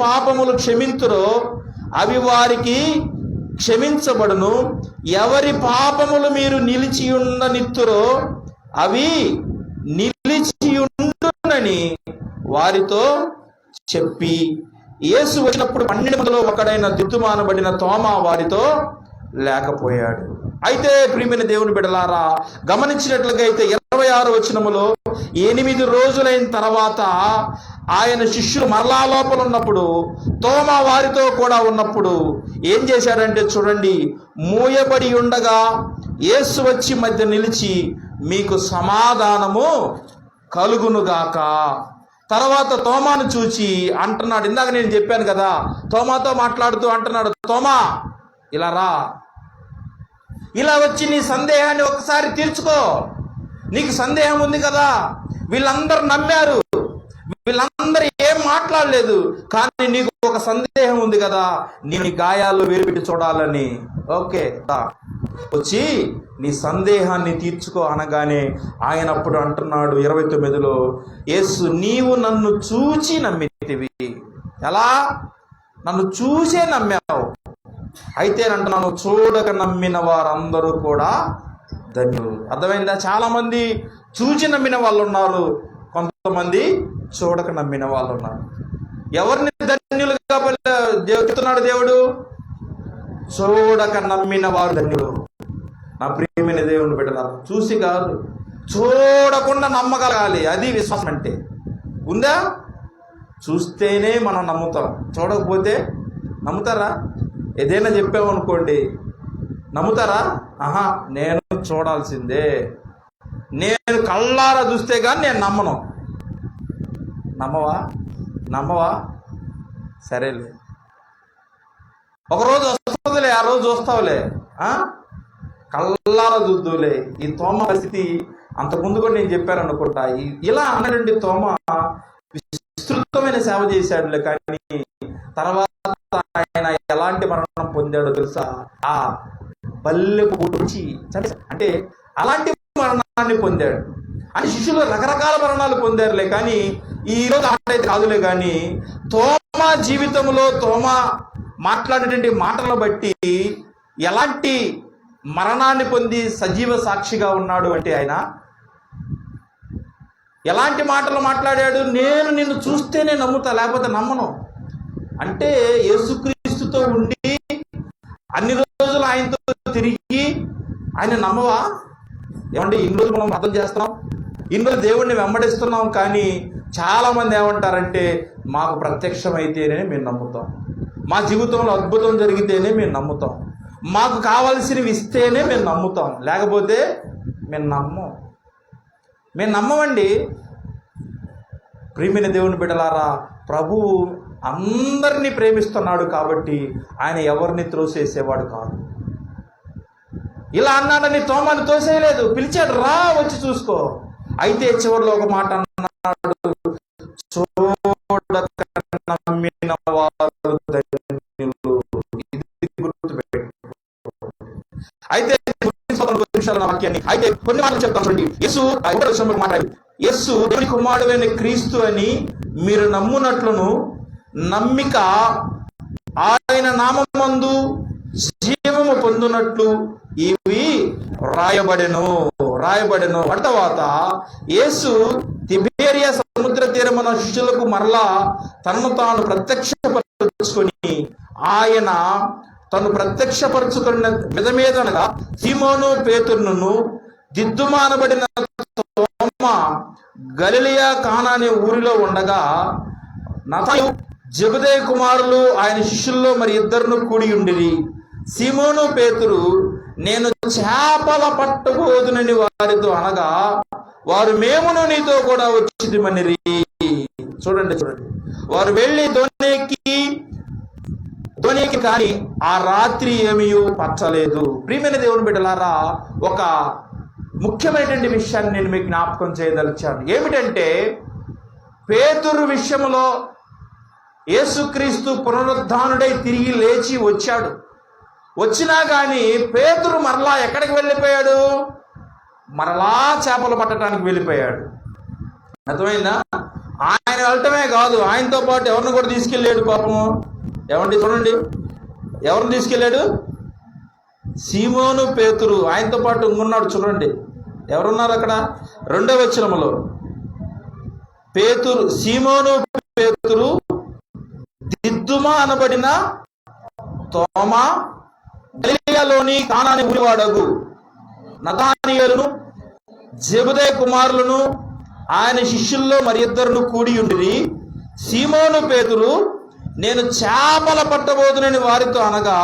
పాపములు క్షమింతురో అవి వారికి క్షమించబడును, ఎవరి పాపములు మీరు నిలిచియుండనిత్తురో అవి నిలిచియుండునని వారితో చెప్పి, యేసు వచ్చినప్పుడు 12 మందిలో ఒకడైన దిద్దుమానబడిన తోమా వారితో లేకపోయాడు. అయితే ప్రియమైన దేవుని బిడ్డలారా, గమనించినట్లుగా అయితే 26 వచనములో 8 రోజులైన తర్వాత ఆయన శిష్యులు మరలా లోపల ఉన్నప్పుడు, తోమా వారితో కూడా ఉన్నప్పుడు ఏం చేశాడంటే చూడండి, మూయబడి ఉండగా యేసు వచ్చి మధ్య నిలిచి మీకు సమాధానము కలుగునుగాక. తర్వాత తోమాను చూచి అంటున్నాడు, ఇందాక నేను చెప్పాను కదా, తోమాతో మాట్లాడుతూ అంటున్నాడు, తోమా ఇలా రా, ఇలా వచ్చి నీ సందేహాన్ని ఒకసారి తీర్చుకో. నీకు సందేహం ఉంది కదా, వీళ్ళందరూ నమ్మారు, వీళ్ళందరూ ఏం మాట్లాడలేదు, కానీ నీకు ఒక సందేహం ఉంది కదా, నీ గాయాలు వేరుపెట్టి చూడాలని. ఓకే, వచ్చి నీ సందేహాన్ని తీర్చుకో అనగానే ఆయన అప్పుడు అంటున్నాడు 29లో, యేసు నీవు నన్ను చూచి నమ్మితివి. ఎలా? నన్ను చూసే నమ్మావు. అయితే అంటున్నాను, చూడక నమ్మిన వారందరూ కూడా ధన్యులు. అర్థమైందా? చాలా మంది చూచి నమ్మిన వాళ్ళు ఉన్నారు, కొంతమంది చూడక నమ్మిన వాళ్ళు ఉన్నారు. ఎవరిని ధన్యులుగా చెప్తున్నాడు దేవుడు? చూడక నమ్మిన వారు ధన్యులు. నా ప్రియమైన దేవుని బిడ్డలారా, చూసి కాదు, చూడకుండా నమ్మగలగాలి. అది విశ్వాసం అంటే. ఉందా? చూస్తేనే మనం నమ్ముతాం, చూడకపోతే నమ్ముతారా? ఏదైనా చెప్పామనుకోండి, నమ్ముతారా? ఆహా, నేను చూడాల్సిందే, నేను కళ్ళారా చూస్తే కానీ నేను నమ్మను. నమ్మవా? సరేలే, ఒకరోజు వస్తుందిలే, ఆ రోజు చూస్తావులే, కళ్ళారా చూద్దులే. ఈ తోమ పరిస్థితి అంతకుముందు కూడా నేను చెప్పాను అనుకుంటా. ఇలా అన్నటువంటి తోమ విస్తృతమైన సేవ చేశాడులే, కానీ తర్వాత ఆయన ఎలాంటి మరణం పొందాడో తెలుసా? ఆ బల్లెకు పుట్టి అంటే అలాంటి మరణాన్ని పొందాడు. అని శిష్యులు రకరకాల మరణాలు పొందారులే, కానీ ఈరోజు ఆటైతే కాదులే. కానీ తోమా జీవితంలో తోమా మాట్లాడేటువంటి మాటలను బట్టి ఎలాంటి మరణాన్ని పొంది సజీవ సాక్షిగా ఉన్నాడు అంటే, ఆయన ఎలాంటి మాటలు మాట్లాడాడు? నేను నిన్ను చూస్తేనే నమ్ముతా, లేకపోతే నమ్మను. అంటే యేసుక్రీస్తుతో ఉండి అన్ని రోజులు ఆయనతో తిరిగి ఆయన నమ్మవా? ఏమంటే ఇన్ని రోజులు మనం అర్థం చేస్తున్నాం, ఇన్ని రోజులు దేవుడిని వెంబడిస్తున్నాం, కానీ చాలామంది ఏమంటారంటే, మాకు ప్రత్యక్షమైతేనే మేము నమ్ముతాం, మా జీవితంలో అద్భుతం జరిగితేనే మేము నమ్ముతాం, మాకు కావాల్సినవి ఇస్తేనే మేము నమ్ముతాం, లేకపోతే మేము నమ్మమండి. ప్రియమైన దేవుని బిడ్డలారా, ప్రభువు అందరినీ ప్రేమిస్తున్నాడు కాబట్టి ఆయన ఎవరిని త్రోసేసేవాడు కాదు. ఇలా అన్నాడని తోమాని తోసేయలేదు, పిలిచాడు, రా వచ్చి చూసుకో. అయితే చివరిలో ఒక మాట అన్నాడు, చూడక నమ్మిన వారు ధన్యులు. ఇది గుర్తుపెట్టు. అయితే వాక్యాన్ని అయితే కొన్ని మాటలు చెప్తాను చూడండి. యేసు దేవుని కుమారుడైన క్రీస్తు అని మీరు నమ్మునట్లును నమ్మిక ఆయన నామమందు జీవము పొందునట్లు ఇవి రాయబడెను. తర్వాత యేసు తిబేరియా సముద్ర తీరమున శిష్యులకు మరలా తనను తాను ప్రత్యక్షపరుచుకొని ఆయన తను ప్రత్యక్షపరుచుకున్న విధమేదనగా సీమోను పేతురును దిద్దుమానబడిన తోమా గలిలయ కానా అనే ఊరిలో ఉండగా నతనయేలు జెబెదయి కుమారులు ఆయన శిష్యుల్లో మరి ఇద్దరును కూడి ఉండిరి. సీమోను పేతురు, నేను చేపల పట్టబోదునని వారితో అనగా వారు మేమును నీతో కూడా వచ్చిదిమనిరి. చూడండి, వారు వెళ్ళి ధోనికి కానీ ఆ రాత్రి ఏమీ పచ్చలేదు. ప్రియమైన దేవుని బిడ్డలారా, ఒక ముఖ్యమైనటువంటి విషయాన్ని నేను మీకు జ్ఞాపకం చేయదలిచాను. ఏమిటంటే, పేతురు విషయంలో యేసుక్రీస్తు పునరుద్ధానుడై తిరిగి లేచి వచ్చాడు. వచ్చినా కానీ పేతురు మరలా ఎక్కడికి వెళ్ళిపోయాడు? మరలా చేపలు పట్టడానికి వెళ్ళిపోయాడు. అర్థమైందా? ఆయన వెళ్ళటమే కాదు, ఆయనతో పాటు ఎవరిని కూడా తీసుకెళ్ళాడు. పాపము ఏమండి, చూడండి, ఎవరిని తీసుకెళ్ళాడు? సీమోను పేతురు ఆయనతో పాటు ఉన్నాడు. చూడండి ఎవరున్నారు అక్కడ. 2వ వచనములో పేతురు, సీమోను పేతురు, దిద్దుమా అనబడిన తోమా, గలిలయలోని కానా అనే ఊరివాడగు నతనయేలును జెబెదయి కుమారులను ఆయన శిష్యుల్లో మరి ఇద్దరును కూడి ఉండిరి. సీమోను పేతురు, నేను చేపల పట్టబోదునని వారితో అనగా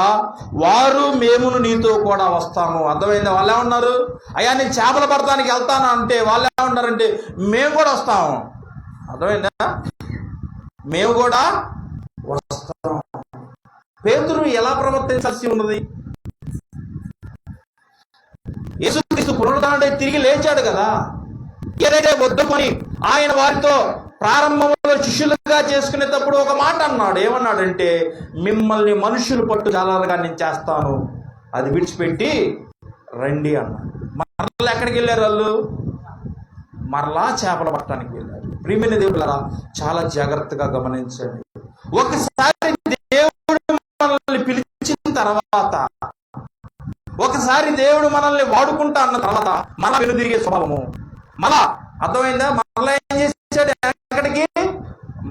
వారు మేమును నీతో కూడా వస్తాము. అర్థమైందా? వాళ్ళు ఏమన్నారు? అయ్యా నేను చేపలు పడటానికి వెళ్తాను అంటే వాళ్ళు ఏమన్నారంటే మేము కూడా వస్తాము. అర్థమైందా? మేము కూడా వస్తాం. పేతురు ఎలా ప్రవర్తించాల్సి ఉన్నది? యేసుక్రీస్తు పునరుద్ధానుడై తిరిగి లేచాడు కదా. ఏదైతే వద్దుకొని ఆయన వారితో ప్రారంభంలో శిష్యులుగా చేసుకునేటప్పుడు ఒక మాట అన్నాడు. ఏమన్నాడంటే, మిమ్మల్ని మనుషులు పట్టుదలగా నేను చేస్తాను, అది విడిచిపెట్టి రండి అన్నాడు. మరలా ఎక్కడికి వెళ్ళారు వాళ్ళు? మరలా చేపలు పట్టడానికి వెళ్ళారు. ప్రియమైన దేవులారా, చాలా జాగ్రత్తగా గమనించండి. ఒకసారి దేవుడు మనల్ని పిలిచిన తర్వాత, ఒకసారి దేవుడు మనల్ని వాడుకుంటా అన్న తర్వాత మళ్ళా వెనుదిరిగే స్వభావము. మళ్ళా అర్థమైందా? మళ్ళా ఏం చేశాడు? ఎక్కడికి?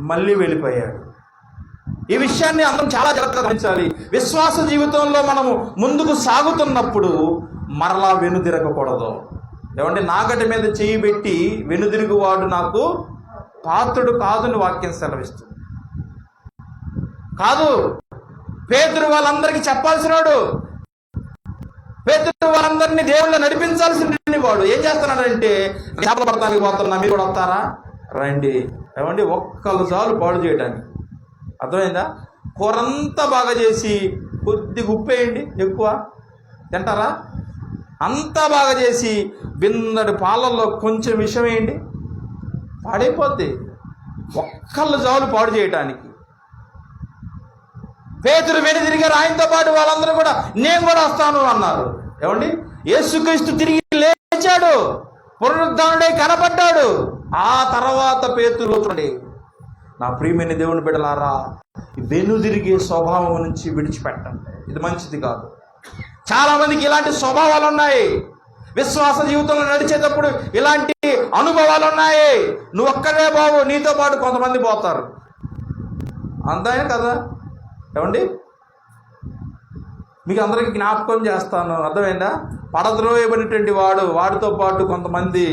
మళ్ళీ వెళ్ళిపోయాడు. ఈ విషయాన్ని అందరం చాలా జాగ్రత్తగా గమనించాలి. విశ్వాస జీవితంలో మనము ముందుకు సాగుతున్నప్పుడు మరలా వెనుదిరగకూడదు. ఏమంటే, నాగటి మీద చేయి పెట్టి వెనుదిరుగువాడు నాకు పాత్రుడు కాదని వాక్యం సెలవిస్తుంది. కాదు, పేతురు వాళ్ళందరికీ చెప్పాల్సినవాడు, పేతురు వాళ్ళందరినీ దేవుళ్ళు నడిపించాల్సిన వాడు. ఏం చేస్తున్నాడంటే, చేపలు పడతానికి పోతున్నా, మీరు కూడా వస్తారా? రండి. ఏమండి, ఒక్కళ్ళు చాలు పాడు చేయడానికి. అర్థమైందా? కూరంతా బాగా చేసి కొద్దిగా ఉప్పేయండి, ఎక్కువ తింటారా? అంతా బాగా చేసి బిందడి పాలల్లో కొంచెం విషం వేయండి, పాడైపోద్ది. ఒక్కళ్ళు చాలు పాడు చేయటానికి. పేతురు వెనుదిరిగారు, ఆయనతో పాటు వాళ్ళందరూ కూడా నేను కూడా వస్తాను అన్నారు. ఏమండి, యేసుక్రీస్తు తిరిగి లేచాడు, పునరుద్ధానుడై కనపడ్డాడు. ఆ తర్వాత పేతురు, చూడండి నా ప్రియమైన దేవుని బిడ్డలారా, వెనుదిరిగే స్వభావం నుంచి విడిచిపెట్టండి. ఇది మంచిది కాదు. చాలా మందికి ఇలాంటి స్వభావాలు ఉన్నాయి. విశ్వాస జీవితంలో నడిచేటప్పుడు ఇలాంటి అనుభవాలు ఉన్నాయి. నువ్వు ఒక్కడే బాబు, నీతో పాటు కొంతమంది పోతారు. అంతే కదా? ఏమండి, మీకు అందరికీ జ్ఞాపకం చేస్తాను. అర్థమైందా? పడద్రోయబడినటువంటి వాడితో పాటు కొంతమంది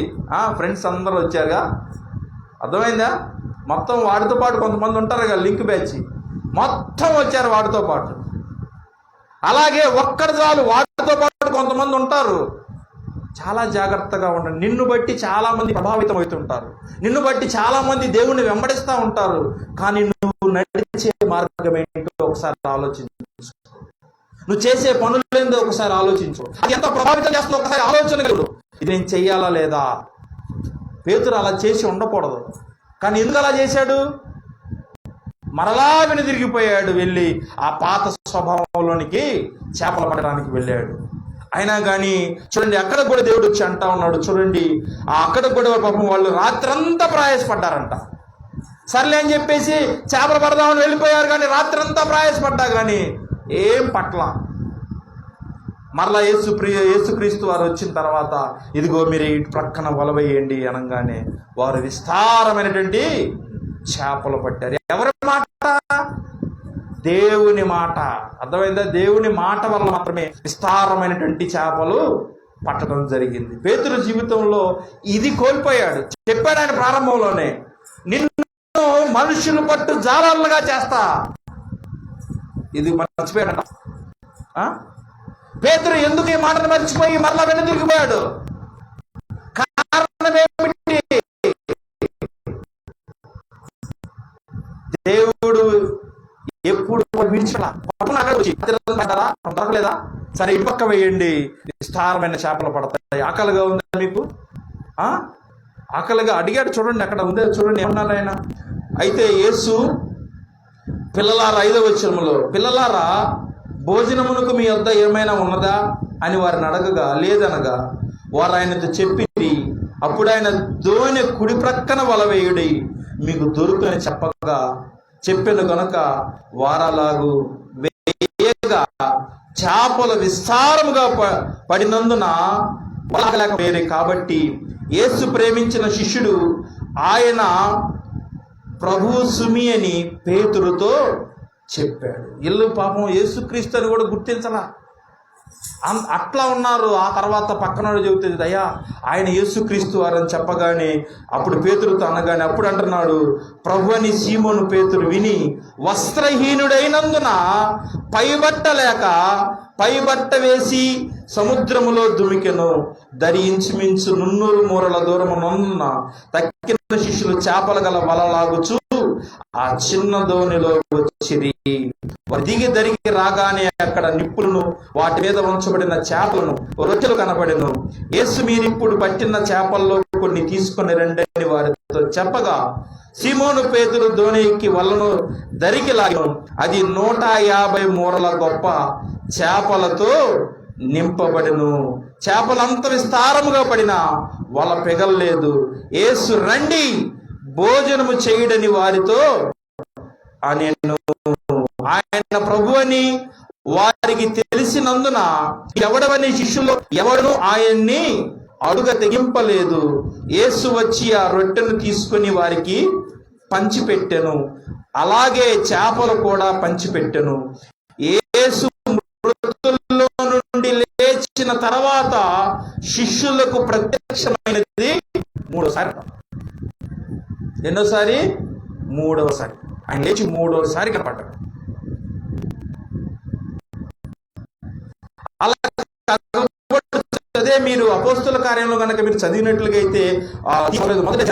ఫ్రెండ్స్ అందరూ వచ్చారుగా. అర్థమైందా? మొత్తం వాడితో పాటు కొంతమంది ఉంటారు కదా, లింక్ బ్యాచ్ మొత్తం వచ్చారు వాడితో పాటు. అలాగే ఒక్కడి చాలు, వాడితో పాటు కొంతమంది ఉంటారు. చాలా జాగ్రత్తగా ఉండండి. నిన్ను బట్టి చాలామంది ప్రభావితం అవుతుంటారు, నిన్ను బట్టి చాలామంది దేవుణ్ణి వెంబడిస్తూ ఉంటారు. కానీ నువ్వు నడిచే మార్గం ఏంటో ఒకసారి ఆలోచించు. నువ్వు చేసే పనులేందో ఒకసారి ఆలోచించు. అది ఎంత ప్రభావితం చేస్తుందో ఒకసారి ఆలోచన కలుగు. ఇది నేను చెయ్యాలా లేదా? పేతురు అలా చేసి ఉండకూడదు, కానీ ఎందుకు అలా చేశాడు? మరలా వెనుదిరిగిపోయాడు. వెళ్ళి ఆ పాత స్వభావంలోనికి చేపలు పట్టడానికి వెళ్ళాడు. అయినా కానీ చూడండి, అక్కడ కూడా దేవుడు వచ్చి అంటా ఉన్నాడు. చూడండి, అక్కడ కూడా పాపం వాళ్ళు రాత్రంతా ప్రయాసపడ్డారంట. సర్లే అని చెప్పేసి చేపలు పడదామని వెళ్ళిపోయారు, కానీ రాత్రంతా ప్రయాసపడ్డా కానీ ఏం పట్ల. మరలా యేసుక్రీస్తు వారు వచ్చిన తర్వాత, ఇదిగో మీరు ఇటు ప్రక్కన వల వేయండి అనగానే వారు విస్తారమైనటువంటి చేపలు పట్టారు. ఎవరి మాట? దేవుని మాట. అర్థమైందా? దేవుని మాట వల్ల మాత్రమే విస్తారమైనటువంటి చేపలు పట్టడం జరిగింది. పేతురు జీవితంలో ఇది కోల్పోయాడు. చెప్పాడు ఆయన ప్రారంభంలోనే, నిన్ను మనుషులు పట్టు జాలర్లుగా చేస్తా. ఇది మర్చిపోయాడు. పేతురు ఎందుకు ఈ మాటను మర్చిపోయి మరలా వెనుదిరిగిపోయాడు? కారణం ఏమిటి? దేవుడు ఎప్పుడు దొరకలేదా? సరే, ఇటు పక్క వేయండి, విస్తారమైన చేపలు పడతాయి. ఆకలిగా ఉందా మీకు? ఆకలిగా అడిగాడు. చూడండి, అక్కడ ఉందే చూడండి, ఏమన్నారు ఆయన. అయితే యేసు, పిల్లలారా, 5వ వచనములో, పిల్లలారా, భోజనమునకు మీ వద్ద ఏమైనా ఉన్నదా అని వారిని అడగగా లేదనగా వారు ఆయనతో చెప్పి, అప్పుడు ఆయన దోణి కుడి ప్రక్కన వల వేయుడి, మీకు దొరుకుని చెప్పాను గనుక వారలాగు వేయగా చేపలు విస్తారముగా పడినందున వలకలేకపోయారు. కాబట్టి యేసు ప్రేమించిన శిష్యుడు ఆయన ప్రభువు సుమి అని పేతురుతో చెప్పాడు. ఇల్లు పాపం యేసుక్రీస్తు అని కూడా గుర్తించలా, అట్లా ఉన్నారు. ఆ తర్వాత పక్కనోడు చెబుతుంది, అయ్యా ఆయన యేసుక్రీస్తు వారని చెప్పగానే అప్పుడు పేతురుతో అనగానే అప్పుడు అంటున్నాడు, ప్రభు అని సీమోను పేతురు విని వస్త్రహీనుడైనందున పైబట్ట వేసి సముద్రములో దుమికెను. ఇంచుమించు 300 మూరల దూరమునున్న తక్కిన శిష్యులు చేపలు గల వలలాగుచు ఆ చిన్న దోణిలో వచ్చిరి. దిగి దరికి రాగానే అక్కడ నిప్పులను, వాటి మీద ఉంచబడిన చేపలను, రొట్టెలు కనబడెను. యేసు, మీరిప్పుడు పట్టిన చేపల్లో కొన్ని తీసుకొని రండి వారితో చెప్పగా సీమోను పేతురు దోణి ఎక్కి వలను దరికి లాగెను. అది 150 మూరల గొప్ప చేపలతో నింపబడెను. చేపలంత విస్తారముగా పడినా వల పెగల్లేదు. యేసు, రండి భోజనము చేయుడని వారితో నేను. ఆయన ప్రభు అని వారికి తెలిసినందున ఎవడవని శిష్యులు ఎవడను ఆయన్ని అడుగ తెగింపలేదు. యేసు వచ్చి ఆ రొట్టెను తీసుకుని వారికి పంచిపెట్టెను. అలాగే చేపలు కూడా పంచిపెట్టెను. యేసు మృతుల్లో నుండి లేచిన తర్వాత శిష్యులకు ప్రత్యక్షమైనది 3వసారి. ఎన్నోసారి? 3వసారి. ఆయన లేచి 3వసారి కనపడ్డాడు. అదే మీరు అపోస్తుల కార్యంలో కనుక మీరు చదివినట్లుగా అయితే మొదటి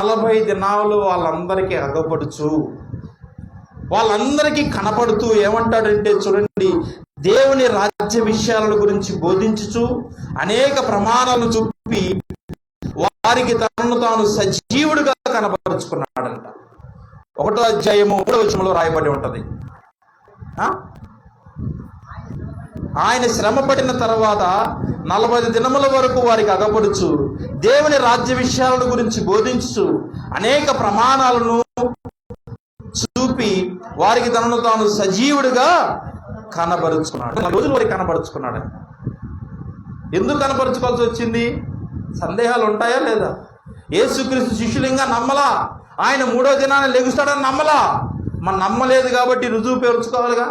40 దినాలు వాళ్ళందరికీ అగపడుచు, వాళ్ళందరికీ కనపడుతూ ఏమంటాడంటే, చూడండి, దేవుని రాజ్య విషయాల గురించి బోధించుచు అనేక ప్రమాణాలను చూపి వారికి తనను తాను సజీవుడిగా కనపరుచుకున్నాడంట. 1వ అధ్యాయము 3వ వచనంలో రాయబడి ఉంటది. ఆయన శ్రమ పడిన తర్వాత 40 దినముల వరకు వారికి అగపడుచు దేవుని రాజ్య విషయాల గురించి బోధించు అనేక ప్రమాణాలను చూపి వారికి తనను తాను సజీవుడిగా కనబరుచుకున్నాడు. 4 రోజులు వారికి కనబరుచుకున్నాడు. ఎందుకు కనపరుచుకోవాల్సి వచ్చింది? సందేహాలు ఉంటాయా లేదా? యేసుక్రీస్తు శిష్యులు ఇంకా నమ్మలా, ఆయన 3వ దినాన్ని లెగుస్తాడని నమ్మలా. మనం నమ్మలేదు కాబట్టి రుజువు పేర్చుకోవాలిగా,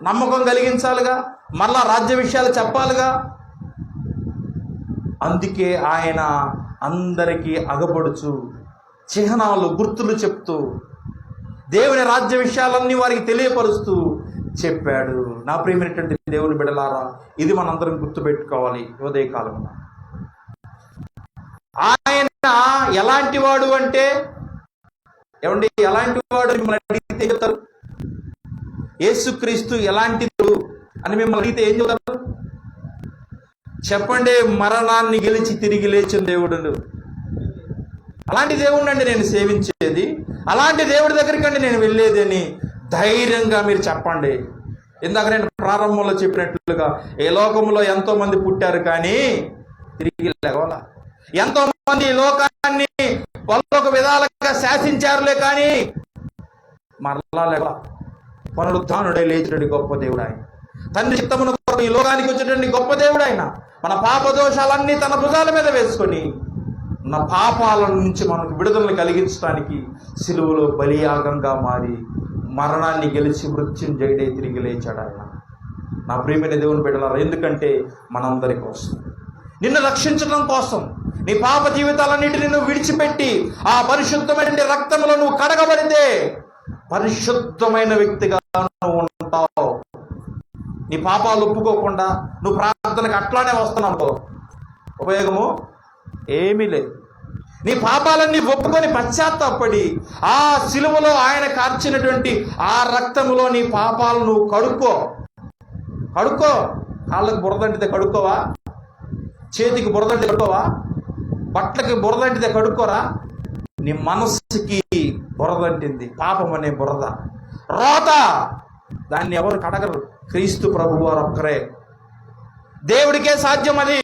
నమ్మకం కలిగించాలిగా, మళ్ళా రాజ్య విషయాలు చెప్పాలిగా. అందుకే ఆయన అందరికీ అగపడుచు చిహ్నాలు, గుర్తులు చెప్తూ దేవుని రాజ్య విషయాలన్నీ వారికి తెలియపరుస్తూ చెప్పాడు. నా ప్రియమైనటువంటి దేవుని బిడ్డలారా, ఇది మనందరం గుర్తుపెట్టుకోవాలి. ఉదయకాలమున ఆయన ఎలాంటి వాడు అంటే, ఏమండి ఎలాంటి వాడు మిమ్మల్ని అడిగితే ఏం చెప్తారు? యేసుక్రీస్తు ఎలాంటిది అని మిమ్మల్ని అడిగితే ఏం చెప్తారు? చెప్పండి. మరణాన్ని గెలిచి తిరిగి లేచిన దేవుడు. అలాంటి దేవుడిని అండి నేను సేవించేది, అలాంటి దేవుడి దగ్గరికి అండి నేను వెళ్ళేది అని ధైర్యంగా మీరు చెప్పండి. ఇందాక నేను ప్రారంభంలో చెప్పినట్లుగా ఈ లోకంలో ఎంతో మంది పుట్టారు కానీ తిరిగి లేవాల. ఎంతో మంది ఈ లోకాన్ని వాళ్ళొక విధాలుగా శాసించారులే కానీ మరలా లేవా. పునరుత్థానుడై లేచినటువంటి గొప్ప దేవుడు ఆయన. తండ్రి చిత్తమును కొరకు ఈ లోకానికి వచ్చేటువంటి గొప్ప దేవుడు ఆయన. మన పాప దోషాలన్నీ తన భుజాల మీద వేసుకొని నా పాపాల నుంచి మనకు విడుదలను కలిగించడానికి సిలువలో బలియాగంగా మారి మరణాన్ని గెలిచి మృత్యుంజయుడై తిరిగి లేచాడు ఆయన. నా ప్రియమైన దేవుని బిడ్డలారా, ఎందుకంటే మనందరి కోసం, నిన్ను రక్షించడం కోసం, నీ పాప జీవితాలన్నిటిని నువ్వు విడిచిపెట్టి ఆ పరిశుద్ధమైన రక్తంలో నువ్వు కడగబడితే పరిశుద్ధమైన వ్యక్తిగా నువ్వు ఉంటావు. నీ పాపాలు ఒప్పుకోకుండా నువ్వు ప్రార్థనకు అట్లానే వస్తున్నావు, ఉపయోగము ఏమీ లేదు. నీ పాపాలన్నీ ఒప్పుకొని పశ్చాత్తాపడి ఆ సిలువలో ఆయన కార్చినటువంటి ఆ రక్తములో నీ పాపాలు నువ్వు కడుక్కో. కాళ్ళకు బురదంటితే కడుక్కోవా? చేతికి బురదంటితే కడుక్కోవా? బట్టలకి బురదంటితే కడుక్కోరా? నీ మనస్సుకి బురదంటింది పాపం అనే బురద, రోత. దాన్ని ఎవరు కడగరు, క్రీస్తు ప్రభువు వారు ఒక్కరే. దేవుడికే సాధ్యం అది.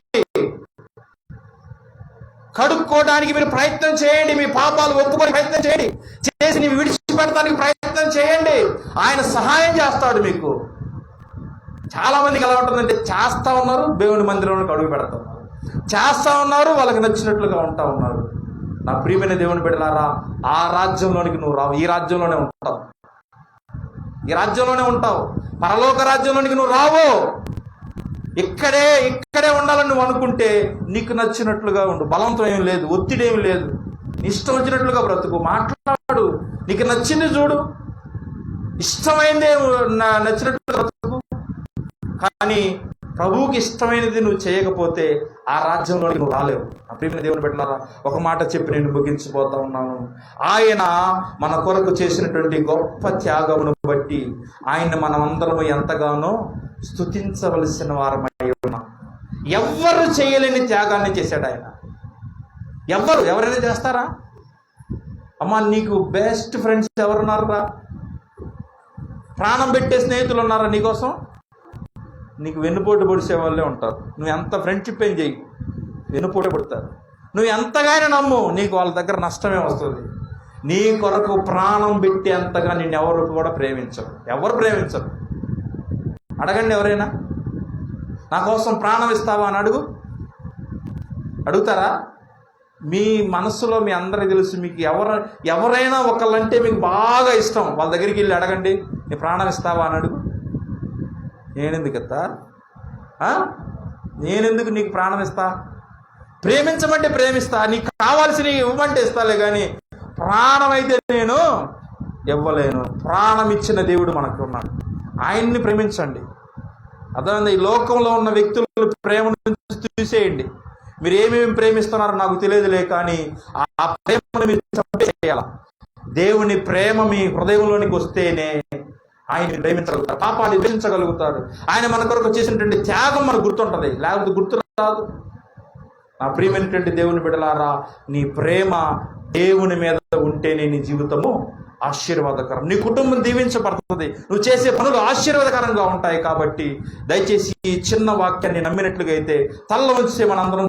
కడుక్కోవడానికి మీరు ప్రయత్నం చేయండి. మీ పాపాలు ఒప్పుకొని ప్రయత్నం చేయండి. చేసి నీవు విడిచిపెట్టడానికి ప్రయత్నం చేయండి. ఆయన సహాయం చేస్తాడు మీకు. చాలా మందికి ఎలా ఉంటుందంటే, చేస్తా ఉన్నారు, దేవుని మందిరంలోకి అడుగు పెడతా ఉన్నారు, చేస్తా ఉన్నారు, వాళ్ళకి నచ్చినట్లుగా ఉంటా ఉన్నారు. నా ప్రియమైన దేవుని బిడ్డలారా, ఆ రాజ్యంలోనికి నువ్వు రావు. ఈ రాజ్యంలోనే ఉంటావు. పరలోక రాజ్యంలోనికి నువ్వు రావు. ఇక్కడే ఉండాలని నువ్వు అనుకుంటే నీకు నచ్చినట్లుగా ఉండు. బలవంతం ఏమి లేదు, ఒత్తిడి ఏమి లేదు. ఇష్టం వచ్చినట్లుగా బ్రతుకు, మాట్లాడు, నీకు నచ్చింది చూడు, ఇష్టమైందే నచ్చినట్లుగా బ్రతుకు. కానీ ప్రభువుకి ఇష్టమైనది నువ్వు చేయకపోతే ఆ రాజ్యంలోకి నువ్వు రాలేవు. ఆ ప్రియమైన దేవుని బిడ్డలారా, ఒక మాట చెప్పి నేను ముగించిపోతా ఉన్నాను. ఆయన మన కొరకు చేసినటువంటి గొప్ప త్యాగమును బట్టి ఆయన మనమందరము ఎంతగానో స్తుతించవలసిన వారమై ఉన్నాం. ఎవ్వరు చేయలేని త్యాగాన్ని చేశాడు ఆయన. ఎవరైనా చేస్తారా? అమ్మా, నీకు బెస్ట్ ఫ్రెండ్స్ ఎవరున్నారా? ప్రాణం పెట్టే స్నేహితులు ఉన్నారా నీకోసం? నీకు వెన్నుపోటు పొడిచే వాళ్ళే ఉంటారు. నువ్వు ఎంత ఫ్రెండ్షిప్ ఏం చేయి, వెన్నుపోటు పడతారు. నువ్వు ఎంతగానో నమ్ము, నీకు వాళ్ళ దగ్గర నష్టమే వస్తుంది. నీ కొరకు ప్రాణం పెట్టేంతగా నిన్ను ఎవరు కూడా ప్రేమించరు. అడగండి, ఎవరైనా నా కోసం ప్రాణం ఇస్తావా అని అడుగుతారా? మీ మనస్సులో మీ అందరికీ తెలుసు, మీకు ఎవరైనా ఒకళ్ళంటే మీకు బాగా ఇష్టం, వాళ్ళ దగ్గరికి వెళ్ళి అడగండి, నీ ప్రాణం ఇస్తావా అని అడుగు. నేనెందుకు ఇస్తా? నేనెందుకు నీకు ప్రాణం ఇస్తా? ప్రేమించమంటే ప్రేమిస్తా, నీకు కావాల్సినవి ఇవ్వమంటే ఇస్తాలే కానీ ప్రాణం అయితే నేను ఇవ్వలేను. ప్రాణం ఇచ్చిన దేవుడు మనకు ఉన్నాడు, ఆయన్ని ప్రేమించండి. అర్థమైంది? ఈ లోకంలో ఉన్న వ్యక్తుల ప్రేమ నుంచి చూసేయండి. మీరు ఏమేమి ప్రేమిస్తున్నారో నాకు తెలియదులే, కానీ ఆ ప్రేమను మీరు చంపేయాల. దేవుని ప్రేమ మీ హృదయంలోనికి వస్తేనే ఆయన ప్రేమించగలుగుతారు, పాపాన్ని ద్వేషించగలుగుతారు. ఆయన మన కొరకు చేసినటువంటి త్యాగం మనకు గుర్తుంటుంది, లేకపోతే గుర్తు రాదు. నా ప్రియమైనటువంటి దేవుని బిడ్డలారా, నీ ప్రేమ దేవుని మీద ఉంటేనే నీ జీవితము ఆశీర్వాదకరం, నీ కుటుంబం దీవించబడుతుంది, నువ్వు చేసే పనులు ఆశీర్వాదకరంగా ఉంటాయి. కాబట్టి దయచేసి ఈ చిన్న వాక్యాన్ని నమ్మినట్లుగా అయితే తల్ల వంచి మనందరం